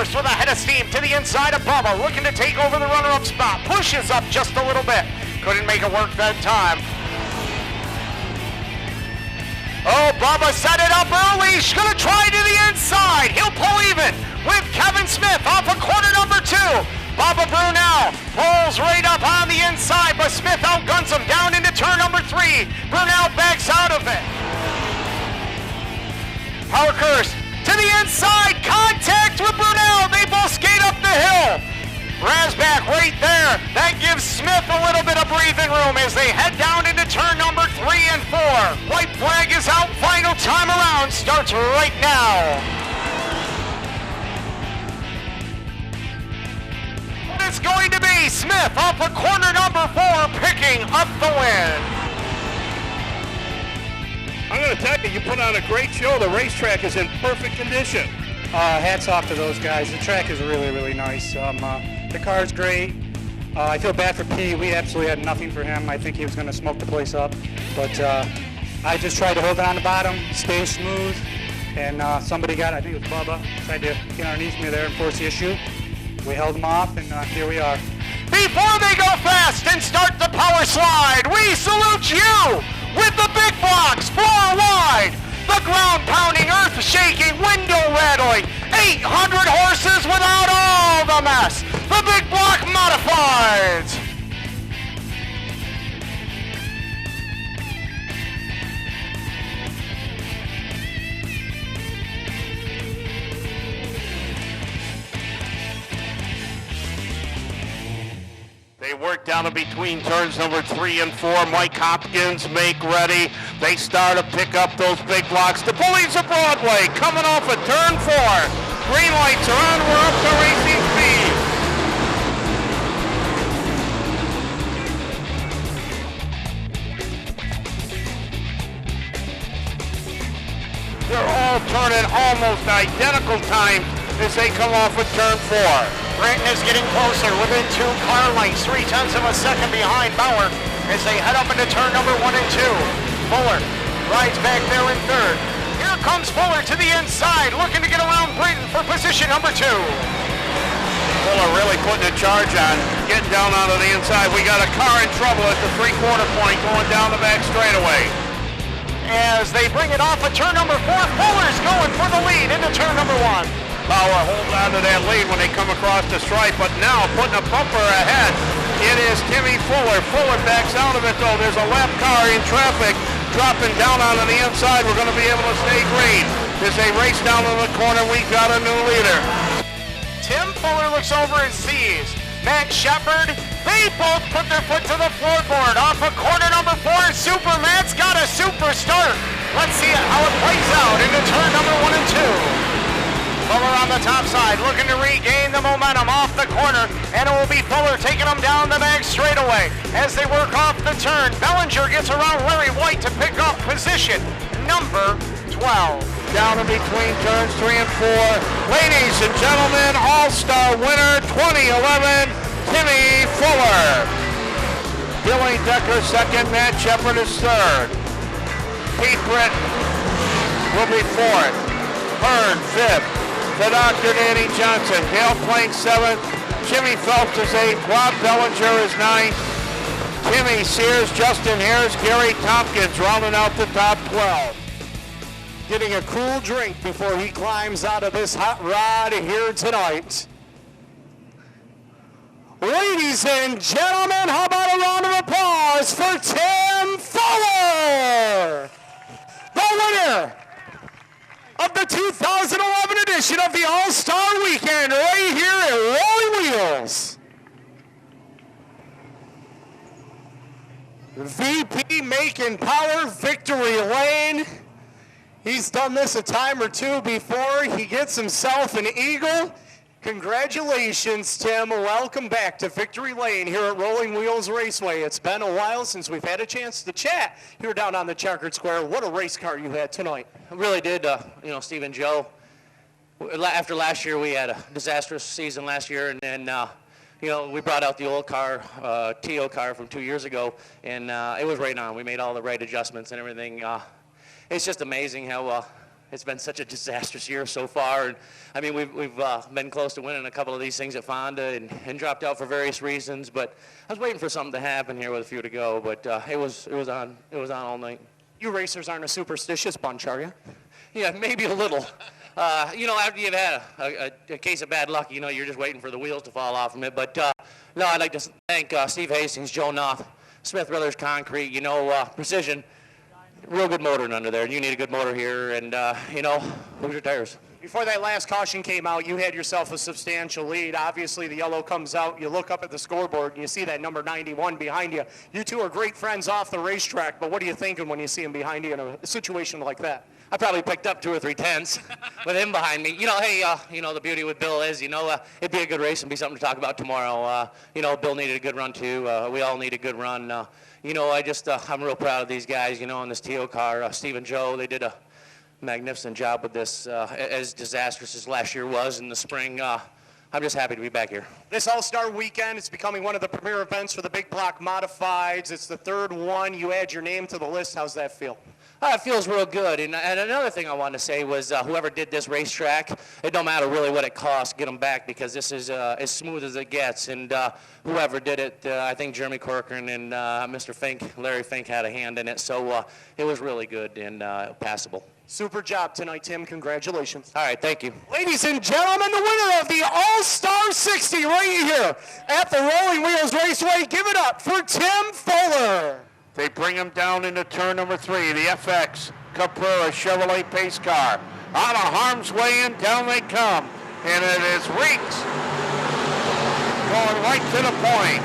first with a head of steam to the inside of Bubba, looking to take over the runner-up spot. Pushes up just a little bit. Couldn't make it work that time. Oh, Bubba set it up early. He's gonna try to the inside. He'll pull even with Kevin Smith off of corner number 2. Bubba Brunel pulls right up on the inside, but Smith outguns him down into turn number 3. Brunel backs out of it. Parkhurst to the inside, contact with Brunel. They both skate up the hill. Rasbach right there. That gives Smith a little bit of breathing room as they head down into turn number 3 and 4. White flag is out. Final time around starts right now. It's going to be Smith off of corner number 4 picking up the win. I'm going to tell you, you put on a great show. The racetrack is in perfect condition. Hats off to those guys. The track is really, really nice. The car's great. I feel bad for P. We absolutely had nothing for him. I think he was going to smoke the place up. But I just tried to hold it on the bottom, stay smooth. And somebody got, I think it was Bubba, tried to get underneath me there and force the issue. We held them off, and here we are. Before they go fast and start the power slide, we salute you with the big blocks, 4 wide. The ground-pounding, earth-shaking, window-rattling, 800 horses without all the mess. The big block modifieds. They work down in between turns number 3 and 4. Mike Hopkins make ready. They start to pick up those big blocks. The Bullies of Broadway coming off of turn 4. Green lights are on. We're up to racing speed. They're all turning almost identical time as they come off of turn 4. Britton is getting closer within 2 car lengths, 0.3 seconds behind Bauer as they head up into turn number 1 and 2. Fuller rides back there in 3rd. Here comes Fuller to the inside, looking to get around Britton for position number 2. Fuller really putting a charge on, getting down onto the inside. We got a car in trouble at the 3/4 point going down the back straightaway. As they bring it off of turn number 4, Fuller's going for the lead into turn number 1. Bauer holds on to that lead when they come across the stripe, but now putting a bumper ahead, it is Timmy Fuller. Fuller backs out of it though. There's a lap car in traffic dropping down onto the inside. We're going to be able to stay green. As they race down to the corner, we've got a new leader. Tim Fuller looks over and sees Matt Shepard. They both put their foot to the floorboard off of corner number 4. Super Matt's got a super start. Let's see how it plays out into turn number 1 and 2. Fuller on the top side, looking to regain the momentum off the corner, and it will be Fuller taking them down the back straightaway. As they work off the turn, Bellinger gets around Larry White to pick up position number 12. Down in between turns 3 and 4. Ladies and gentlemen, All-Star winner 2011, Timmy Fuller. Billy Decker second, Matt Shepard is third. Pete Britton will be fourth. Hearn fifth. The Dr. Danny Johnson. Dale Plank 7th. Jimmy Phelps is 8th. Rob Bellinger is 9th. Timmy Sears, Justin Harris, Gary Tompkins rounding out the top 12. Getting a cool drink before he climbs out of this hot rod here tonight. Ladies and gentlemen, how about a round of applause for Tim Fuller, the winner of the 2011 edition of the All-Star Weekend right here at Rolling Wheels. VP making power, victory lane. He's done this a time or two before. He gets himself an eagle. Congratulations, Tim. Welcome back to Victory Lane here at Rolling Wheels Raceway. It's been a while since we've had a chance to chat here down on the Checkered Square. What a race car you had tonight. I really did, Steve and Joe. After last year, we had a disastrous season last year, and then, we brought out the old car, TO car from 2 years ago, and it was right on. We made all the right adjustments and everything. It's just amazing how it's been such a disastrous year so far. And I mean, we've been close to winning a couple of these things at Fonda and dropped out for various reasons. But I was waiting for something to happen here with a few to go. But it was on all night. You racers aren't a superstitious bunch, are you? Yeah, maybe a little. You know, after you've had a case of bad luck, you know, you're just waiting for the wheels to fall off from it. But no, I'd like to thank Steve Hastings, Joe Knopf, Smith Brothers Concrete, you know, Precision. Real good motor under there. You need a good motor here, and, you know, who's your tires? Before that last caution came out, you had yourself a substantial lead. Obviously, the yellow comes out. You look up at the scoreboard, and you see that number 91 behind you. You two are great friends off the racetrack, but what are you thinking when you see him behind you in a situation like that? I probably picked up 2 or 3 tenths with him behind me. You know, hey, you know, the beauty with Bill is, you know, it'd be a good race and be something to talk about tomorrow. You know, Bill needed a good run, too. We all need a good run. You know, I'm real proud of these guys, you know, on this TO car. Steve and Joe, they did a magnificent job with this, as disastrous as last year was in the spring. I'm just happy to be back here. This All-Star Weekend is becoming one of the premier events for the Big Block Modifieds. It's the 3rd one. You add your name to the list. How's that feel? It feels real good. And another thing I wanted to say was whoever did this racetrack, it don't matter really what it costs, get them back, because this is as smooth as it gets. And whoever did it, I think Jeremy Corcoran and Mr. Fink, Larry Fink, had a hand in it. So it was really good and passable. Super job tonight, Tim. Congratulations. All right, thank you. Ladies and gentlemen, the winner of the All-Star 60 right here at the Rolling Wheels Raceway. Give it up for Tim Fuller. They bring him down into turn number 3, the FX Caprera Chevrolet pace car. Out of harm's way and down they come. And it is Reeks going right to the point.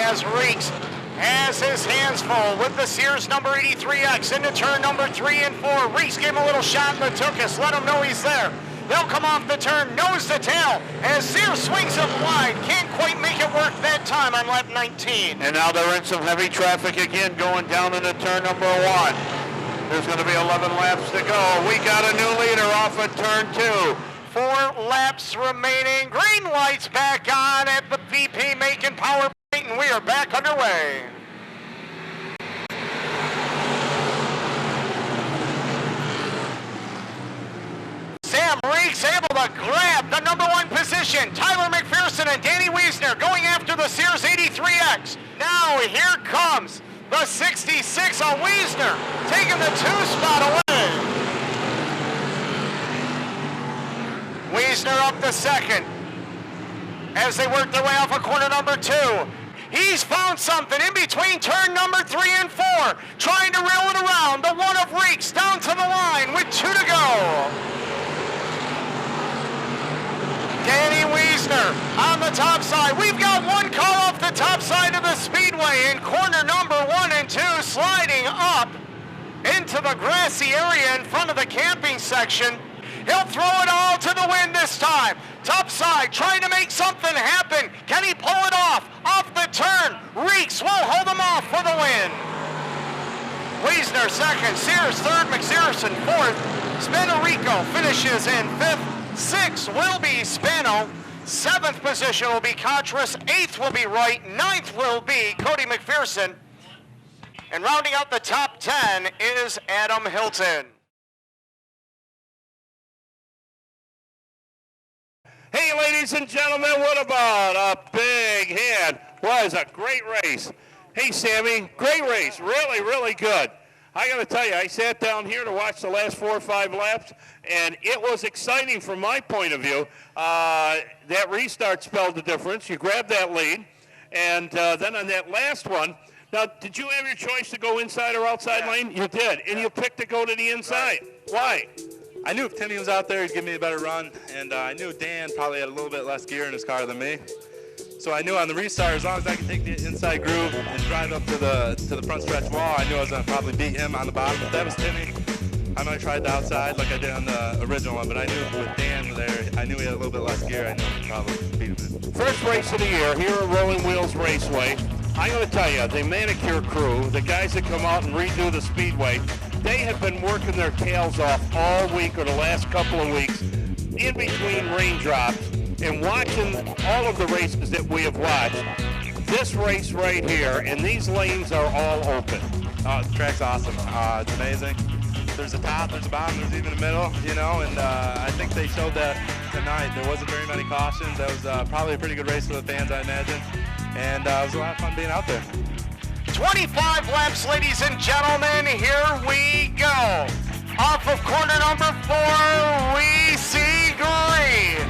As Reeks has his hands full with the Sears number 83X into turn number 3 and 4. Reeks gave him a little shot in the Tuchus, let him know he's there. They'll come off the turn, nose to tail, as Sears swings up wide. Can't quite make it work that time on lap 19. And now they're in some heavy traffic again going down into turn number 1. There's going to be 11 laps to go. We got a new leader off of turn 2. 4 laps remaining. Green lights back on at the VP making power point, and we are back underway. Sam Reeks able to grab the number 1 position. Tyler McPherson and Danny Wiesner going after the Sears 83X. Now here comes the 66 on Wiesner, taking the 2 spot away. Wiesner up to second as they work their way off of corner number 2. He's found something in between turn number 3 and 4, trying to reel it around. The one of Reeks down to the line with 2 to go. Danny Wiesner on the top side. We've got 1 car off the top side of the speedway in corner number 1 and 2, sliding up into the grassy area in front of the camping section. He'll throw it all to the wind this time. Top side, trying to make something happen. Can he pull it off? Off the turn. Reeks will hold him off for the win. Wiesner second, Sears third, McPherson fourth. Spanorico finishes in 5th. 6th will be Spano. 7th position will be Contras. 8th will be Wright. 9th will be Cody McPherson. And rounding out the top 10 is Adam Hilton. Hey, ladies and gentlemen, what about a big hit? Was a great race. Hey, Sammy, great race. Really, really good. I got to tell you, I sat down here to watch the last 4 or 5 laps, and it was exciting from my point of view. That restart spelled the difference. You grabbed that lead, and then on that last one, now, did you have your choice to go inside or outside lane? You did, and you picked to go to the inside. Right. Why? I knew if Timmy was out there, he'd give me a better run, and I knew Dan probably had a little bit less gear in his car than me. So I knew on the restart, as long as I could take the inside groove and drive up to the front stretch wall, I knew I was going to probably beat him on the bottom. If that was Timmy, I might have tried the outside like I did on the original one, but I knew with Dan there, I knew he had a little bit less gear. I knew I could probably beat him. First race of the year here at Rolling Wheels Raceway. I'm going to tell you, the manicure crew, the guys that come out and redo the speedway, they have been working their tails off all week or the last couple of weeks. in between raindrops and watching all of the races that we have watched, this race right here, and these lanes are all open. Oh, the track's awesome. It's amazing. There's a top, there's a bottom, there's even a middle, you know, and I think they showed that tonight. There wasn't very many cautions. That was probably a pretty good race for the fans, I imagine. And it was a lot of fun being out there. 25 laps, ladies and gentlemen, here we go. Off of corner number 4, we see green.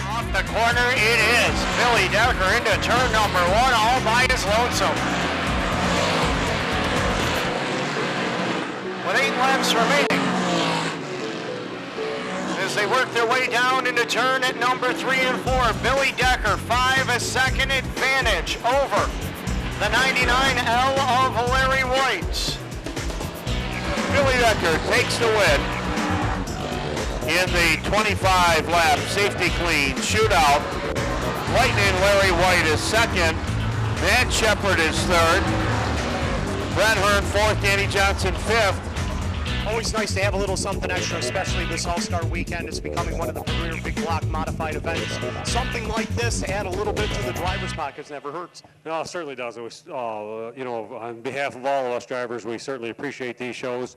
Off the corner it is. Billy Decker into turn number 1, all by his lonesome. With 8 laps remaining, as they work their way down into turn at number 3 and 4, Billy Decker, 5-second advantage over the 99L of Larry White. Billy Decker takes the win in the 25-lap safety clean shootout. Lightning Larry White is second. Matt Shepard is third. Brett Hearn fourth. Danny Johnson fifth. Always nice to have a little something extra, especially this All-Star Weekend. It's becoming one of the premier big block modified events. Something like this to add a little bit to the driver's pockets never hurts. No, it certainly does. It was, you know, on behalf of all of us drivers, we certainly appreciate these shows.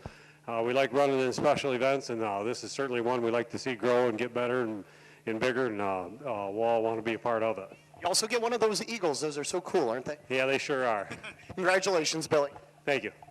We like running in special events, and this is certainly one we like to see grow and get better and bigger, and we'll all want to be a part of it. You also get one of those Eagles. Those are so cool, aren't they? Yeah, they sure are. Congratulations, Billy. Thank you.